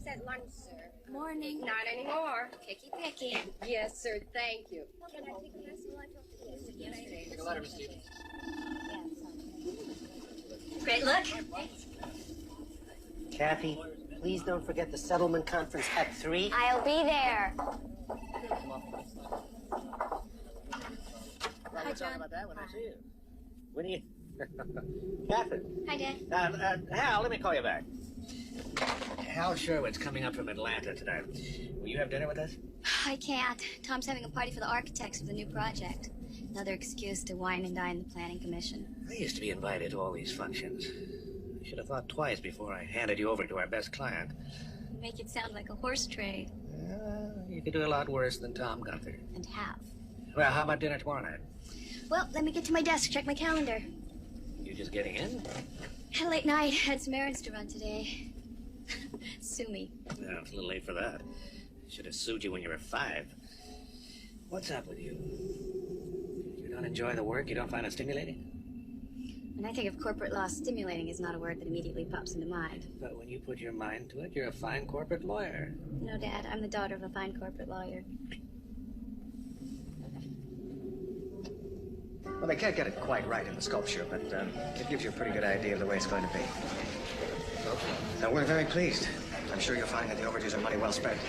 at lunch, sir. Morning. Not anymore. Picky, picky. Yes, sir. Thank you. Can I take a message? Yesterday. Take a letter, Miss Stevens. Great look. Kathy, please don't forget the settlement conference at 3. I'll be there. Hi, John. about that when I see you. Winnie. Catherine. Hi, Dad. Hal, let me call you back. Hal Sherwood's coming up from Atlanta tonight. Will you have dinner with us? I can't. Tom's having a party for the architects of the new project. Another excuse to wine and dine the planning commission. I used to be invited to all these functions. I should have thought twice before I handed you over to our best client. You make it sound like a horse trade. You could do a lot worse than Tom Gunther. And have. Well, how about dinner tomorrow night? Well, let me get to my desk, check my calendar. You just getting in? Had a late night, had some errands to run today. Sue me. No, it's a little late for that. Should have sued you when you were 5. What's up with you? You don't enjoy the work? You don't find it stimulating? When I think of corporate law, stimulating is not a word that immediately pops into mind. But when you put your mind to it, you're a fine corporate lawyer. No, Dad, I'm the daughter of a fine corporate lawyer. Well, they can't get it quite right in the sculpture, but it gives you a pretty good idea of the way it's going to be. Now, we're very pleased. I'm sure you'll find that the overdues are money well spent.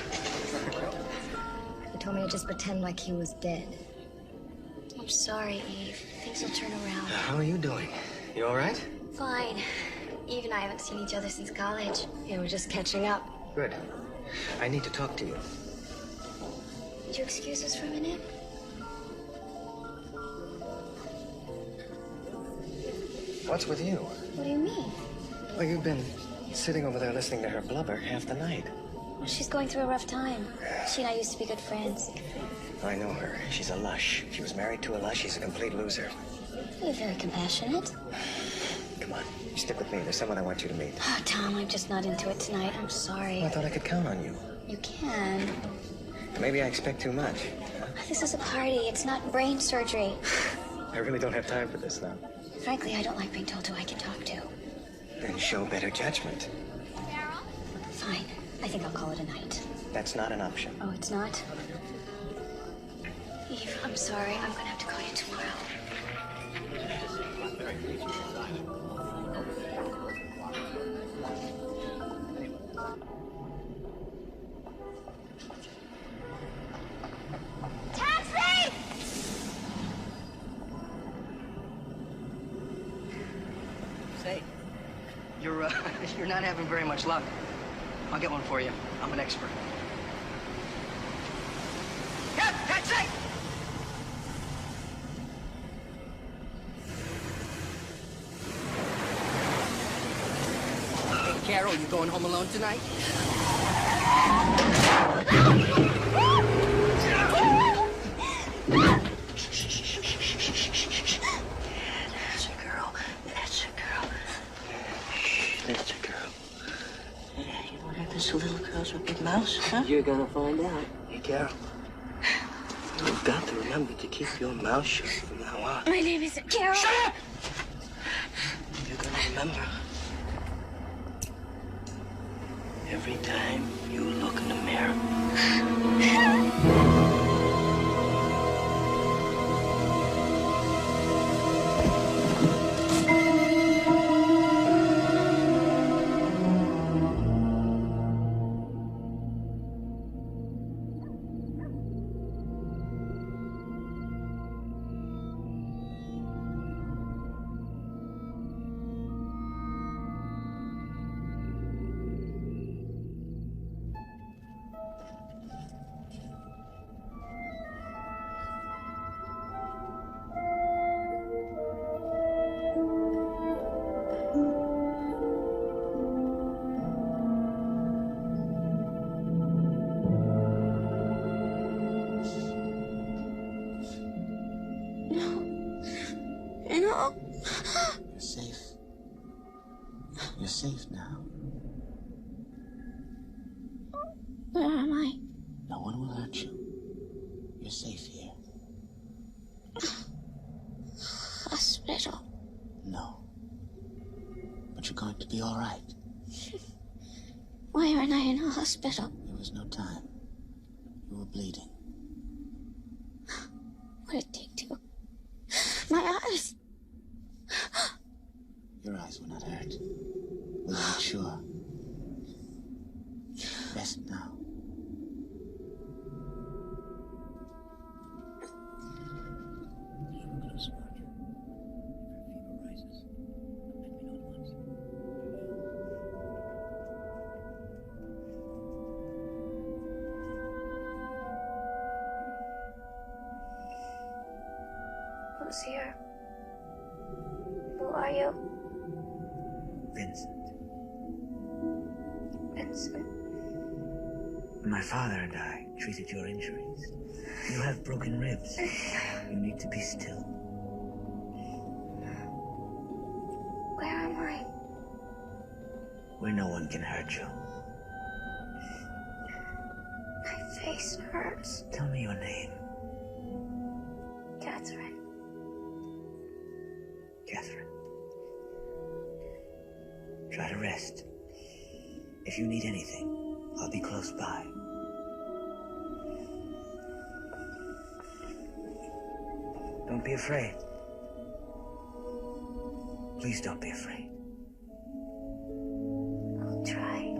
He told me to just pretend like he was dead. I'm sorry, Eve. Things will turn around. How are you doing? You all right? Fine. Eve and I haven't seen each other since college. Yeah, we're just catching up. Good. I need to talk to you. Would you excuse us for a minute? What's with you? What do you mean? Well, you've been sitting over there listening to her blubber half the night. Well, she's going through a rough time. She and I used to be good friends. I know her. She's a lush. She was married to a lush. She's a complete loser. You're very compassionate. Come on, you stick with me. There's someone I want you to meet. Oh, Tom, I'm just not into it tonight. I'm sorry. Well, I thought I could count on you. You can. Maybe I expect too much. Huh? This is a party. It's not brain surgery. I really don't have time for this now. Frankly, I don't like being told who I can talk to. Then show better judgment. Fine. I think I'll call it a night. That's not an option. Oh, it's not? Eve, I'm sorry. I'm gonna have to call you tomorrow. Taxi! Say, you're not having very much luck. I'll get one for you. I'm an expert. Yeah, taxi! Hey, Carol, you going home alone tonight? This little girl's a big mouse, huh? You're gonna find out. Hey, Carol. You've got to remember to keep your mouth shut from now on. My name isn't Carol. Shut up! You're gonna remember. Every time you look in the mirror. You're safe. You're safe now. Where am I? No one will hurt you. You're safe here. Hospital. No. But you're going to be all right. Why aren't I in a hospital? There was no time. You were bleeding. What did they do? My eyes! Your eyes were not hurt. We weren't sure. Rest now. Look closer, Roger. If your fever rises, let me know at once. Who's here? Who are you? Vincent. Vincent. My father and I treated your injuries. You have broken ribs. You need to be still. Where am I? Where no one can hurt you. My face hurts. Tell me your name. Catherine. Catherine. Try to rest. If you need anything, I'll be close by. Don't be afraid. Please don't be afraid. I'll try.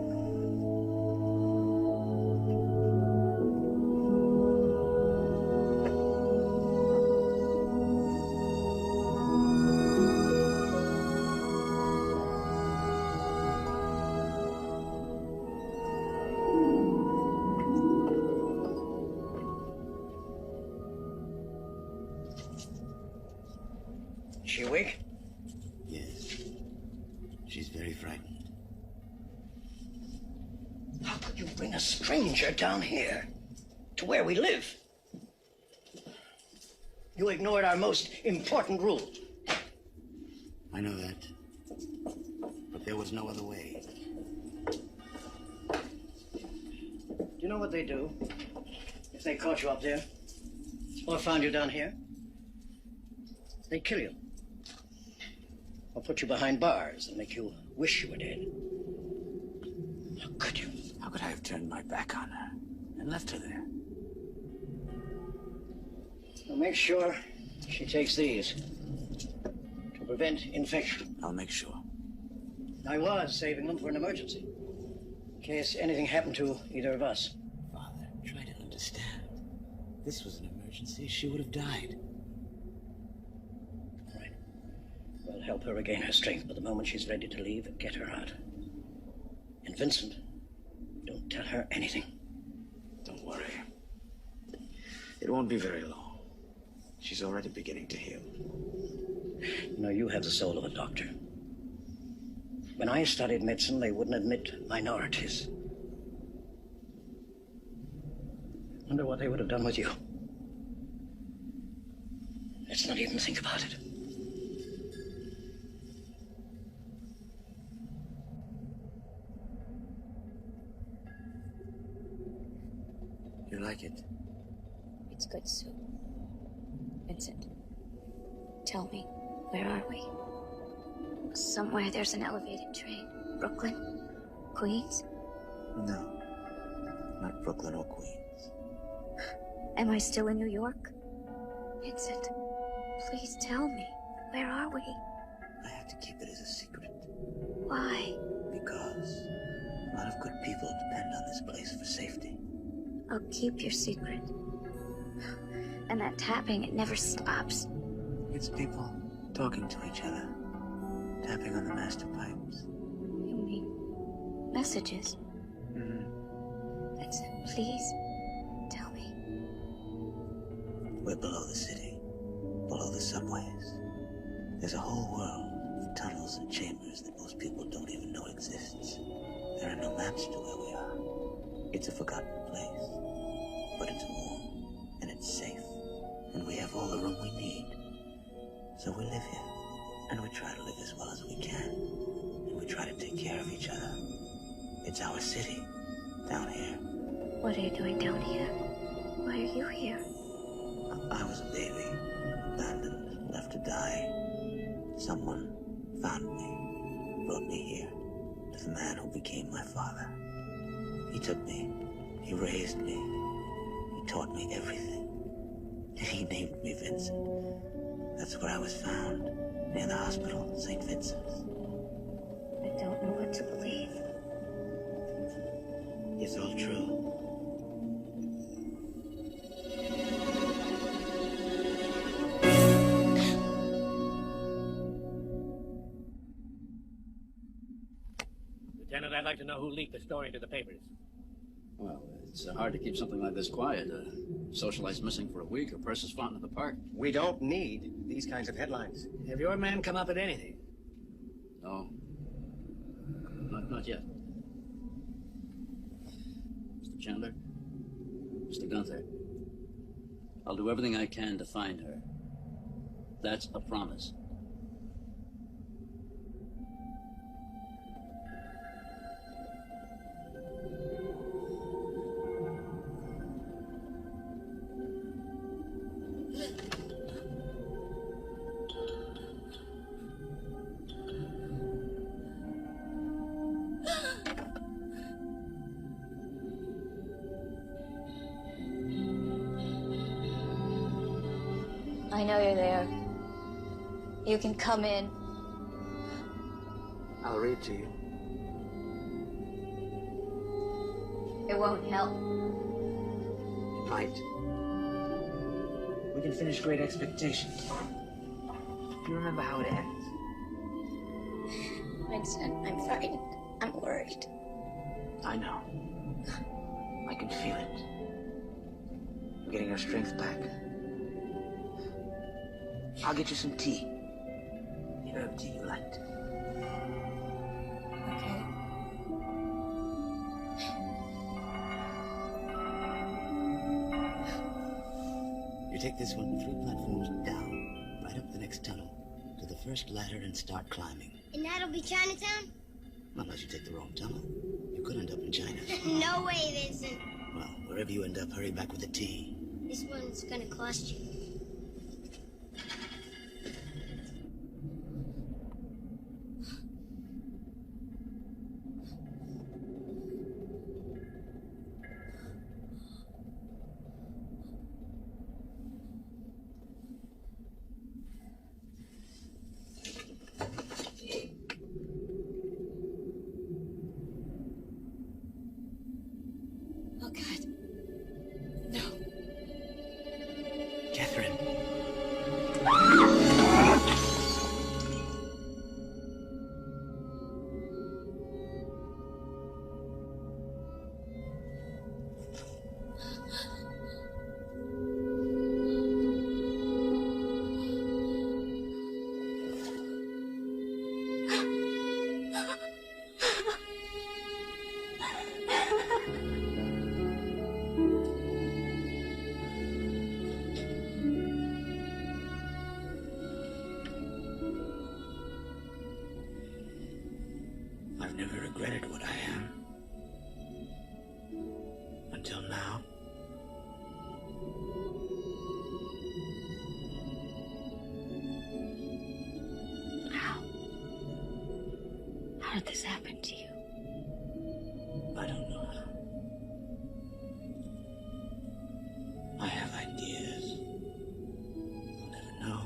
Is she awake? Yes. She's very frightened. How could you bring a stranger down here? To where we live? You ignored our most important rule. I know that. But there was no other way. Do you know what they do if they caught you up there? Or found you down here? They kill you. Or put you behind bars and make you wish you were dead. How could you? How could I have turned my back on her and left her there? Well, make sure she takes these to prevent infection. I'll make sure. I was saving them for an emergency, in case anything happened to either of us. Father, try to understand. This was an emergency. She would have died. All right. We'll help her regain her strength, but the moment she's ready to leave, get her out. And Vincent, don't tell her anything. Don't worry. It won't be very long. She's already beginning to heal. No, you have the soul of a doctor. When I studied medicine, they wouldn't admit minorities. Wonder what they would have done with you. Let's not even think about it. You like it? It's good soup. Vincent, tell me, where are we? Somewhere there's an elevated train. Brooklyn? Queens? No. Not Brooklyn or Queens. Am I still in New York? Vincent, please tell me, where are we? I have to keep it as a secret. Why? Because a lot of good people depend on this place for safety. I'll keep your secret. And that tapping, it never stops. It's people talking to each other. Tapping on the master pipes. You mean messages? Mm-hmm. Vincent, please, tell me. We're below the city. Below the subways. There's a whole world of tunnels and chambers that most people don't even know exists. There are no maps to where we are. It's a forgotten place. But it's warm, and it's safe, and we have all the room we need. So we live here, and we try to live as well as we can, and we try to take care of each other. It's our city, down here. What are you doing down here? Why are you here? I was a baby, abandoned, left to die. Someone found me, brought me here, to the man who became my father. He took me. He raised me. He taught me everything. And he named me Vincent. That's where I was found, near the hospital, St. Vincent's. I don't know what to believe. It's all true. Lieutenant, I'd like to know who leaked the story to the papers. Well, it's hard to keep something like this quiet. Socialite's missing for a week, or purse is found in the park. We don't need these kinds of headlines. Have your men come up with anything? No. Not yet. Mr. Chandler? Mr. Gunther? I'll do everything I can to find her. That's a promise. I know you're there. You can come in. I'll read to you. It won't help. It might. We can finish Great Expectations. Do you remember how it ends? Vincent, I'm frightened. I'm worried. I know. I can feel it. We're getting our strength back. I'll get you some tea. The herb tea you liked. Okay. You take this one 3 platforms down, right up the next tunnel, to the first ladder and start climbing. And that'll be Chinatown? Unless you take the wrong tunnel. You could end up in China. No way, Vincent. Well, wherever you end up, hurry back with the tea. This one's gonna cost you. Oh, God. No. Catherine. I've never regretted what I am. Until now. How? How did this happen to you? I don't know how. I have ideas. I'll never know.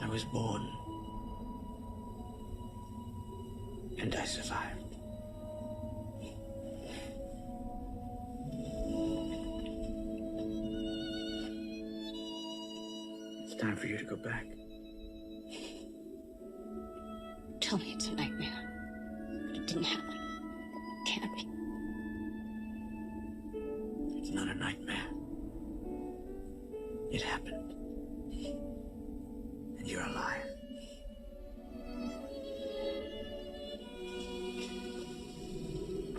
I was born. And I survived. It's time for you to go back. Tell me it's a nightmare. But it didn't happen. It can't be. It's not a nightmare. It happened. And you're alive.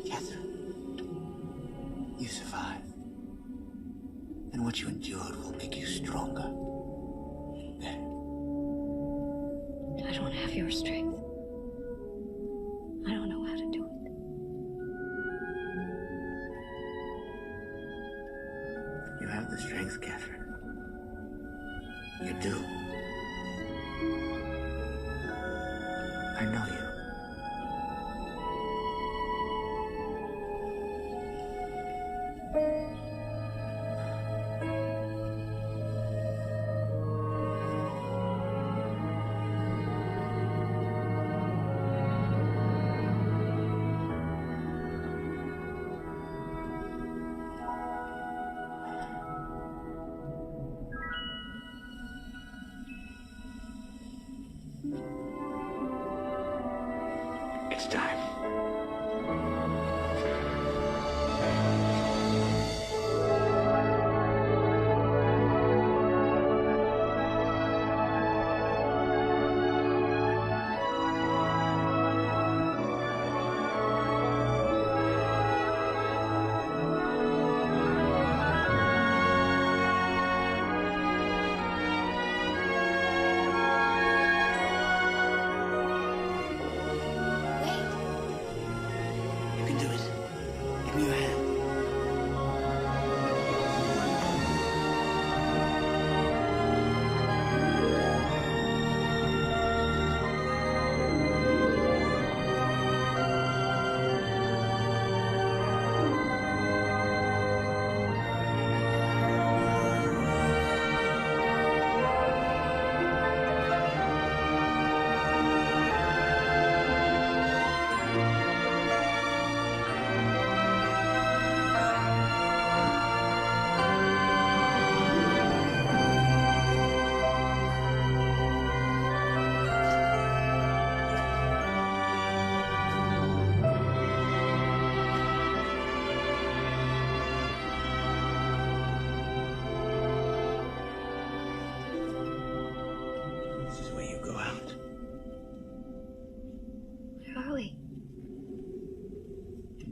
Catherine, you survived. And what you endured will make you stronger. And better. I don't have your strength. I don't know how to do it. You have the strength, Catherine. You do. I know you. next time.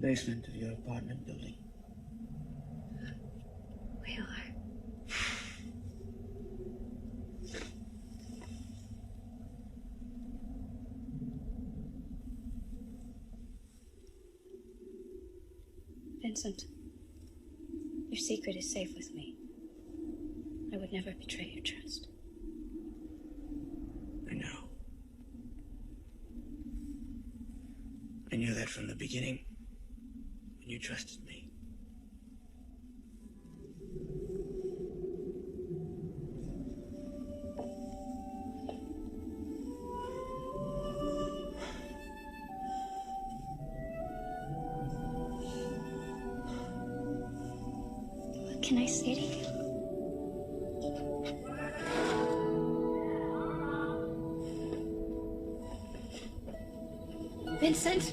Basement of your apartment building. We are. Vincent, your secret is safe with me. I would never betray your trust. I know. I knew that from the beginning. You trusted me. What can I say to you? Vincent?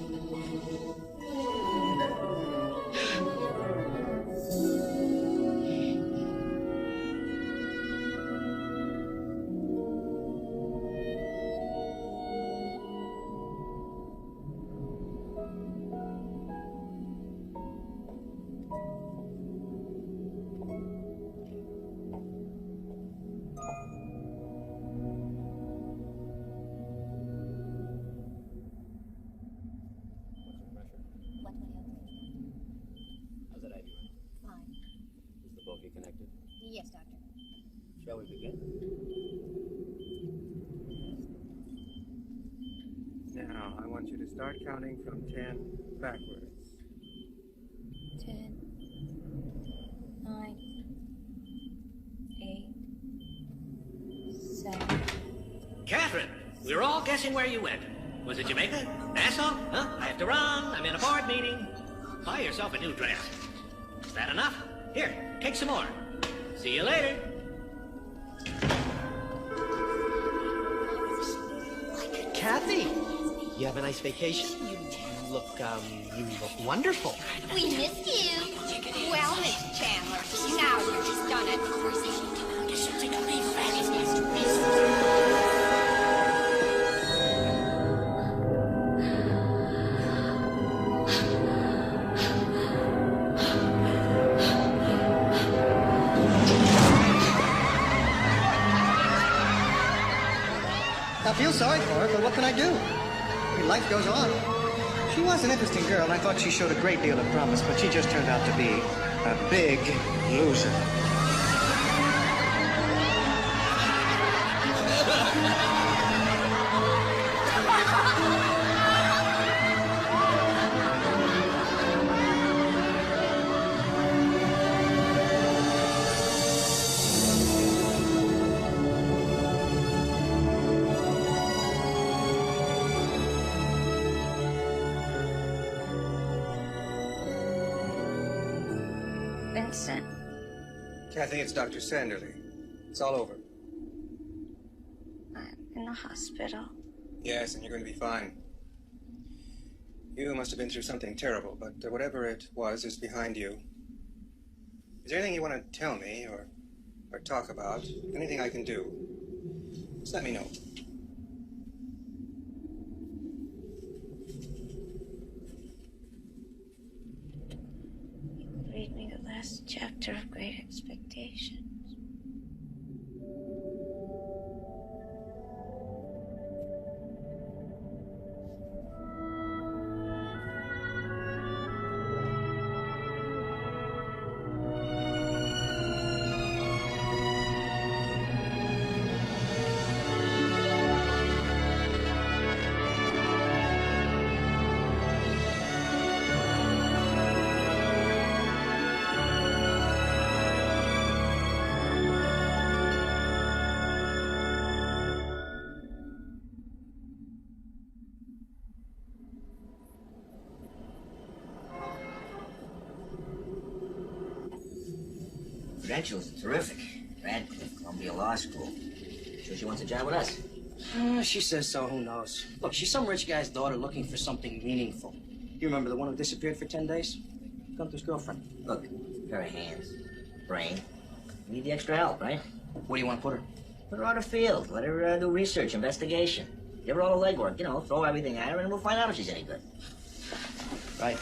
Connected? Yes, Doctor. Shall we begin? Now, I want you to start counting from 10 backwards. 10, 9, 8, 7. Catherine, we were all guessing where you went. Was it Jamaica? Nassau? Huh? I have to run. I'm in a board meeting. Buy yourself a new dress. Is that enough? Here, take some more. See you later. Kathy, you have a nice vacation? You look wonderful. We missed you. Well, Miss Chandler, now you've done it. I feel sorry for her, but what can I do? I mean, life goes on. She was an interesting girl, and I thought she showed a great deal of promise, but she just turned out to be a big loser. Vincent. Kathy, it's Dr. Sanderly. It's all over. I'm in the hospital. Yes, and you're going to be fine. You must have been through something terrible, but whatever it was is behind you. Is there anything you want to tell me or talk about? Anything I can do? Just let me know. You could read me the last chapter of Great Expectations. Credentials are terrific. Radcliffe, Columbia Law School. Sure she wants a job with us? She says so, who knows? Look, she's some rich guy's daughter looking for something meaningful. You remember the one who disappeared for 10 days? Gunther's girlfriend. Look, pair of hands, brain. We need the extra help, right? Where do you want to put her? Put her on the field. Let her do research, investigation. Give her all the legwork, you know, throw everything at her, and we'll find out if she's any good. Right.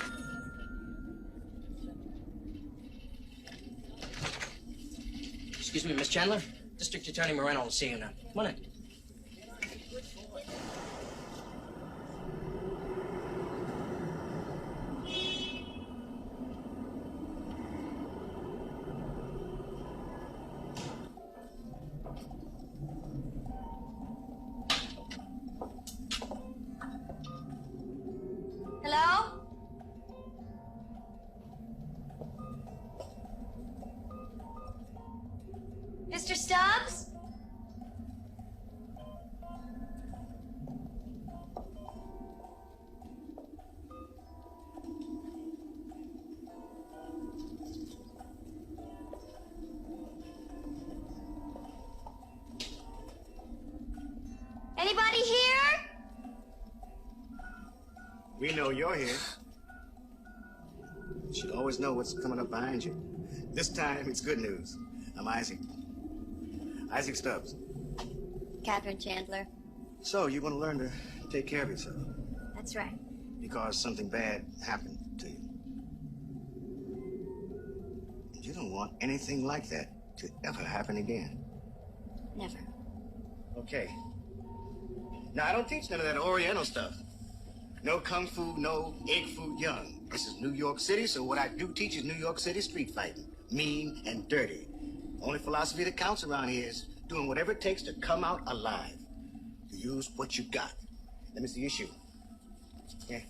Excuse me, Miss Chandler? District Attorney Moreno will see you now. Come on in. Hello? Mr. Stubbs? Anybody here? We know you're here. You should always know what's coming up behind you. This time, it's good news. I'm Isaac. Isaac Stubbs. Catherine Chandler. So, you want to learn to take care of yourself. That's right. Because something bad happened to you. You don't want anything like that to ever happen again. Never. Okay. Now, I don't teach none of that Oriental stuff. No kung fu, no egg foo young. This is New York City, so what I do teach is New York City street fighting. Mean and dirty. Only philosophy that counts around here is doing whatever it takes to come out alive. To use what you got. Let me see your shoe. Yeah.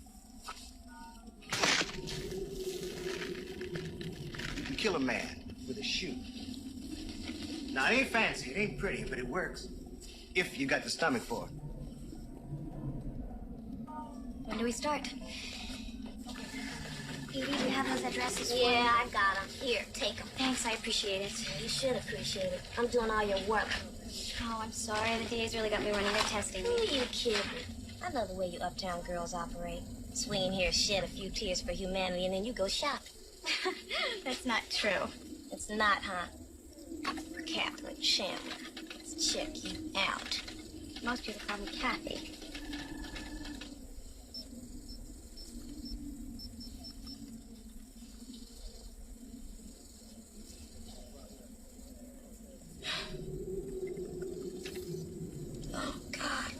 You can kill a man with a shoe. Now, it ain't fancy, it ain't pretty, but it works. If you got the stomach for it. When do we start? Edie, do you have those addresses for me? Yeah, I got them. Here, take them. Thanks, I appreciate it. You should appreciate it. I'm doing all your work. Oh, I'm sorry. The DA's really got me running. They're testing Who are me. you kidding? I know the way you uptown girls operate. Swing in here, shed a few tears for humanity, and then you go shopping. That's not true. It's not, huh? Catherine Chandler. Let's check you out. Most people call me Kathy. Oh, God.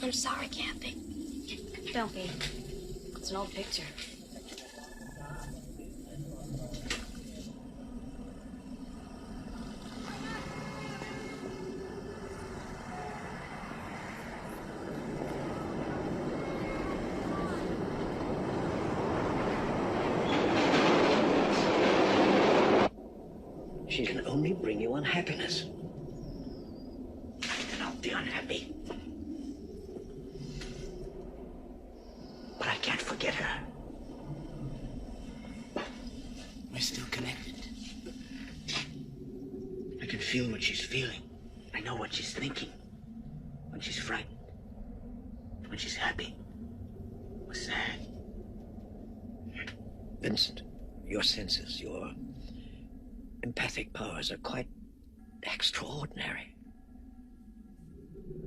I'm sorry, Kathy. Don't be. It's an old picture. She can only bring you unhappiness. Then I'll be unhappy. But I can't forget her. We're still connected. I can feel what she's feeling. I know what she's thinking. When she's frightened. When she's happy. Or sad. Vincent, your senses, your empathic powers are quite extraordinary.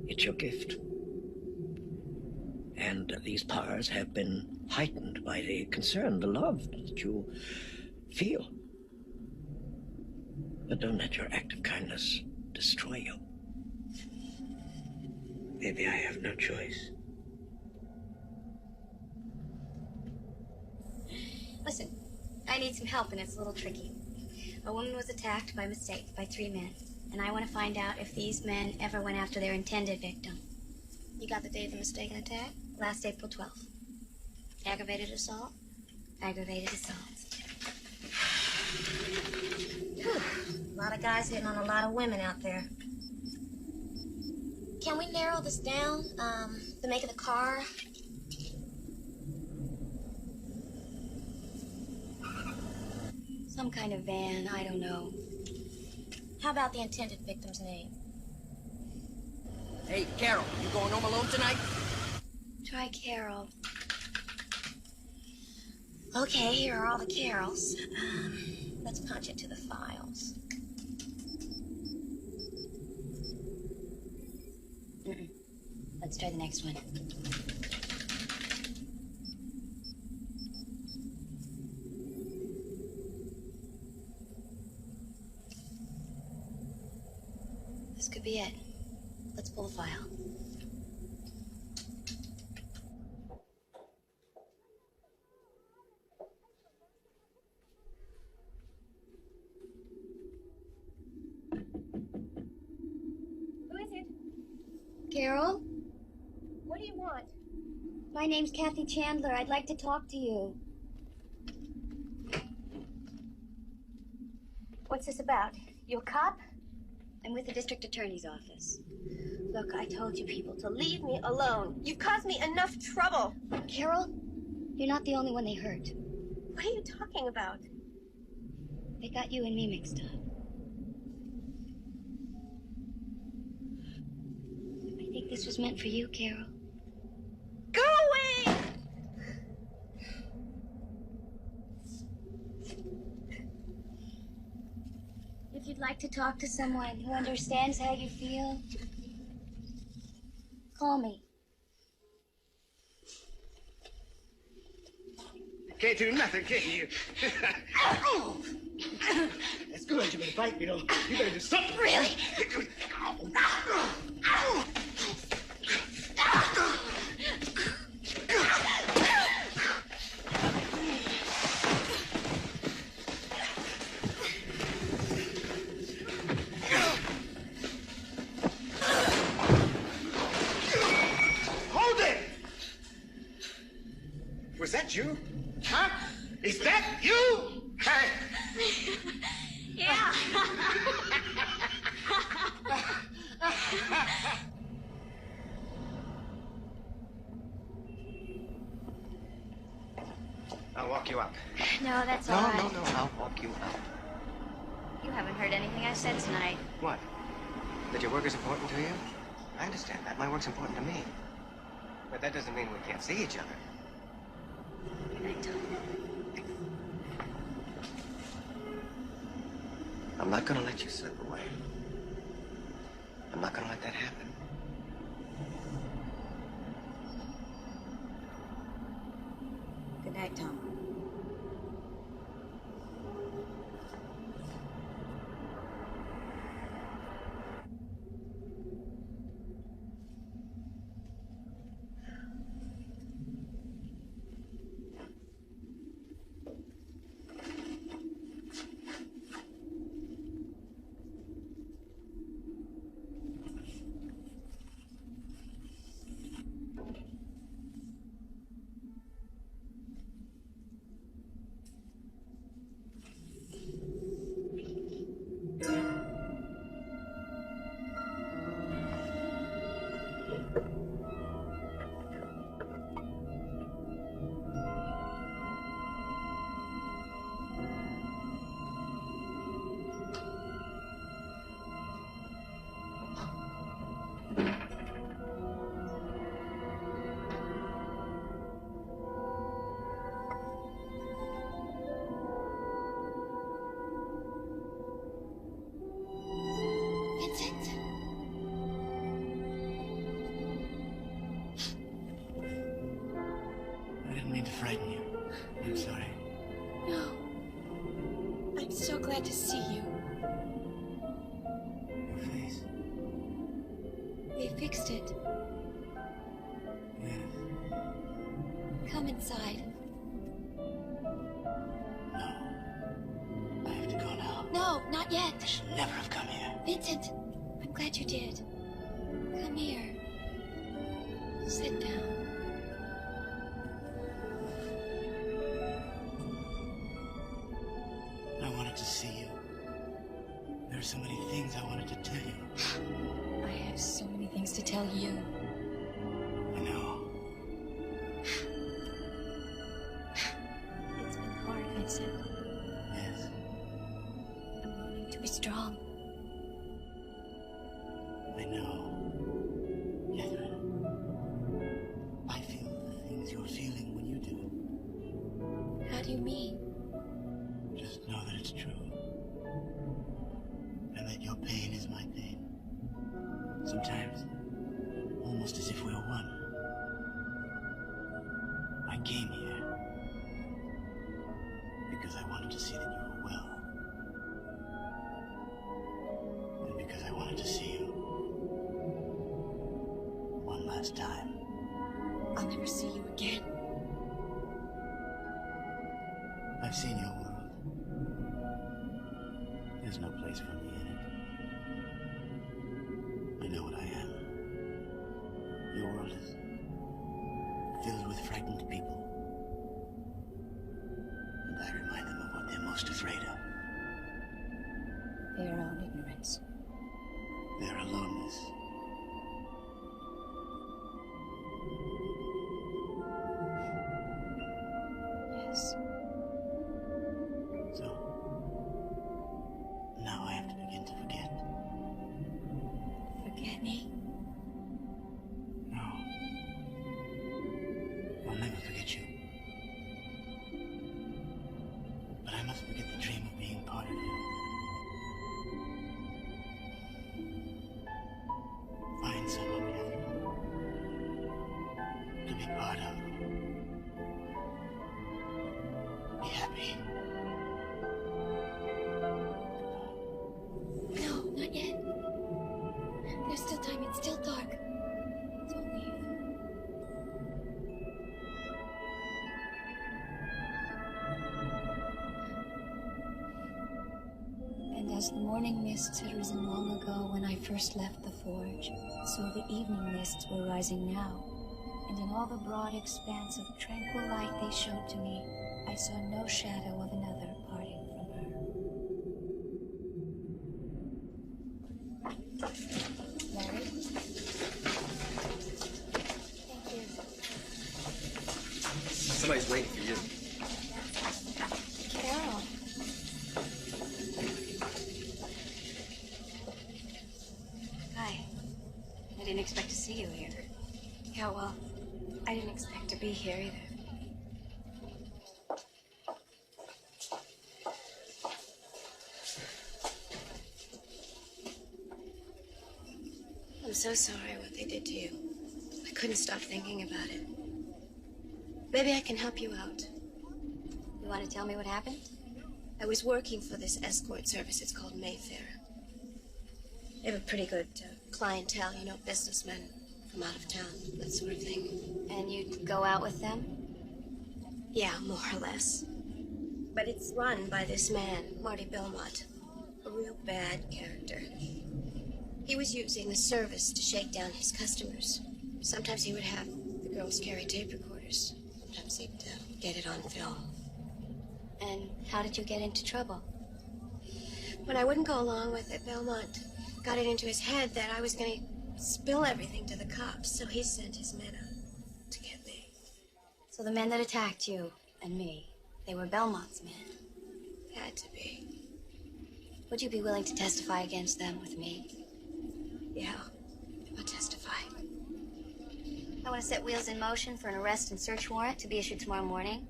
It's your gift. And these powers have been heightened by the concern, the love that you feel. But don't let your act of kindness destroy you. Maybe I have no choice. Listen, I need some help and it's a little tricky. A woman was attacked by mistake by 3 men, and I want to find out if these men ever went after their intended victim. You got the day of the mistaken attack? Last April 12th. Aggravated assault? Aggravated assault. Whew. A lot of guys hitting on a lot of women out there. Can we narrow this down? The make of the car? Some kind of van, I don't know. How about the intended victim's name? Hey, Carol, you going home alone tonight? Try Carol. Okay, here are all the Carols. Let's punch it to the files. Let's try the next one. This could be it. Let's pull the file. Who is it? Carol? What do you want? My name's Kathy Chandler. I'd like to talk to you. What's this about? You a cop? I'm with the district attorney's office. Look, I told you people to leave me alone. You've caused me enough trouble. Carol, you're not the only one they hurt. What are you talking about? They got you and me mixed up. I think this was meant for you, Carol. Go away! If you'd like to talk to someone who understands how you feel, call me. You can't do nothing, can you? That's good. You're gonna fight me, though. You better do something. Really? Hold it! Was that you? Huh? Is that you? Hey! Yeah. I'll walk you up. No, that's all right. No, I'll walk you up. You haven't heard anything I said tonight. What? That your work is important to you? I understand that. My work's important to me. But that doesn't mean we can't see each other. Good night, Tom. I'm not gonna let you slip away. I'm not gonna let that happen. Good night, Tom. didn't mean to frighten you. I'm sorry. No. I'm so glad to see you. Your face. They fixed it. Yes. Come inside. No. I have to go now. No, not yet. I should never have come here. Vincent, I'm glad you did. Come here. Sit down. I wanted to see you. There are so many things I wanted to tell you. I have so many things to tell you. I know. It's been hard, Vincent. Yes. I'm learning to be strong. I know. Catherine. I feel the things you're feeling when you do. How do you mean? Just know that it's true. And that your pain is my pain. Sometimes, almost as if we're one. I came here because I wanted to see that you were well. And because I wanted to see you one last time. I'll never see you again. I've seen your world. There's no place for me in it. I know what I am. Your world is filled with frightened people. And I remind them of what they're most afraid of. Their own ignorance. Their aloneness. Yes. So, now I have to begin to forget. Forget me? No. I'll never forget you. But I must forget the dream of being part of you. Find someone, Catherine, to be part of. Be happy. No, not yet. There's still time. It's still dark. Don't leave. And as the morning mists had risen long ago when I first left the forge, so the evening mists were rising now. And in all the broad expanse of tranquil light they showed to me, I saw no shadow of another parting from her. Mary? Thank you. Somebody's waiting for you. Carol. Hi. I didn't expect to see you here. Yeah, well, I didn't expect to be here either. I'm so sorry what they did to you. I couldn't stop thinking about it. Maybe I can help you out. You want to tell me what happened? I was working for this escort service. It's called Mayfair. They have a pretty good clientele, you know, businessmen from out of town, that sort of thing. And you'd go out with them? Yeah, more or less. But it's run by this man, Marty Belmont. A real bad character. He was using the service to shake down his customers. Sometimes he would have the girls carry tape recorders. Sometimes he'd get it on film. And how did you get into trouble? When I wouldn't go along with it, Belmont got it into his head that I was going to spill everything to the cops, so he sent his men out to get me. So the men that attacked you and me, they were Belmont's men? Had to be. Would you be willing to testify against them with me? Yeah, I'll testify. I want to set wheels in motion for an arrest and search warrant to be issued tomorrow morning.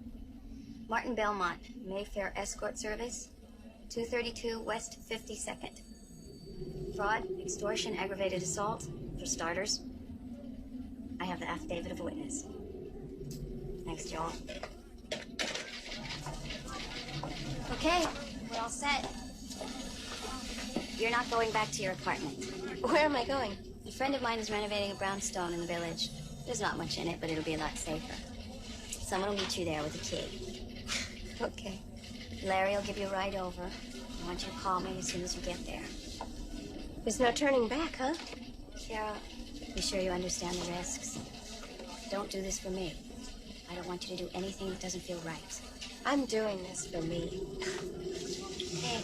Martin Belmont, Mayfair Escort Service, 232 West 52nd. Fraud, extortion, aggravated assault, for starters. I have the affidavit of a witness. Thanks, Joel. Okay, we're all set. You're not going back to your apartment. Where am I going? A friend of mine is renovating a brownstone in the village. There's not much in it, but it'll be a lot safer. Someone will meet you there with a key. Okay. Larry will give you a ride over. I want you to call me as soon as you get there. There's no turning back, huh? Carol, be sure you understand the risks. Don't do this for me. I don't want you to do anything that doesn't feel right. I'm doing this for me. Hey.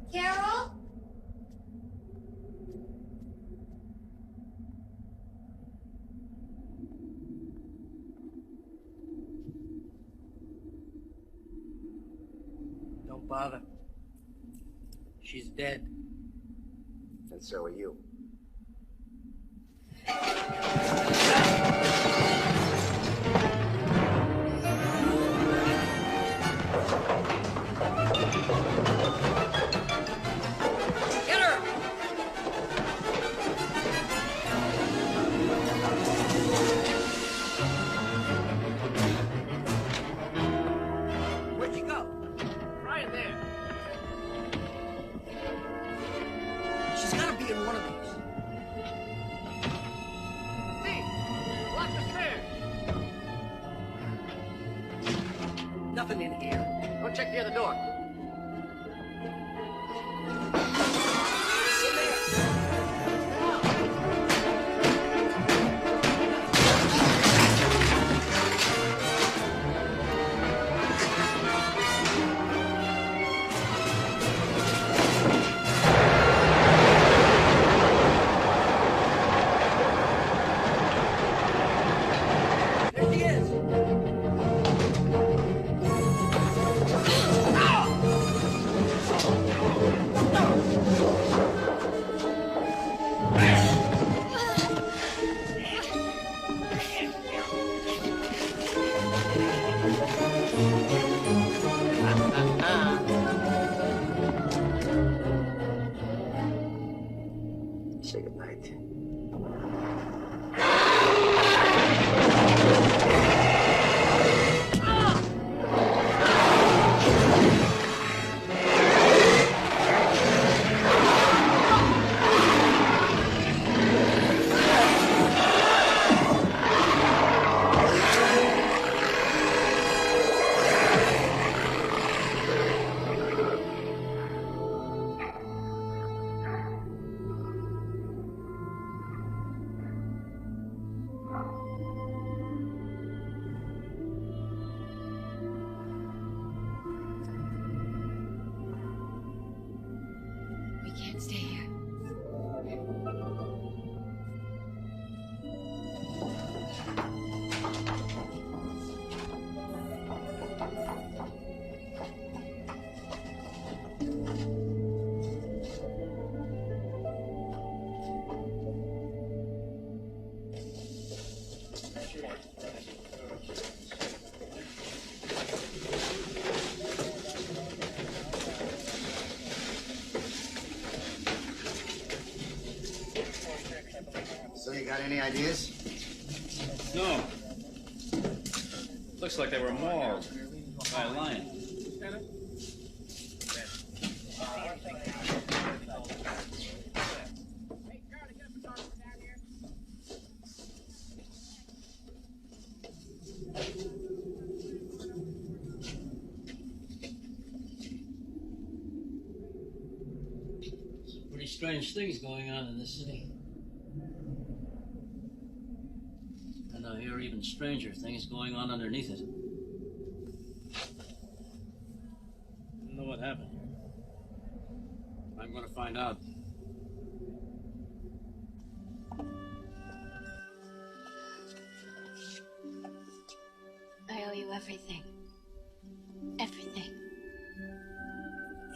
Carol? Don't bother. She's dead. And so are you. Get her! Where'd you go? Right in there. She's gotta be in one of these. See? Lock the stairs. Nothing in here. Go check the other door. There she is. Say goodnight. We can't stay here. So you got any ideas? No. Looks like they were mauled by a lion. strange things going on in this city. And I hear even stranger things going on underneath it. I don't know what happened here. I'm going to find out. I owe you everything. Everything.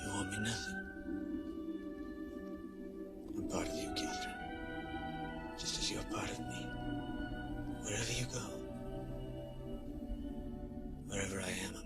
You owe me nothing. I'm part of you, Catherine. Just as you're part of me. Wherever you go, wherever I am,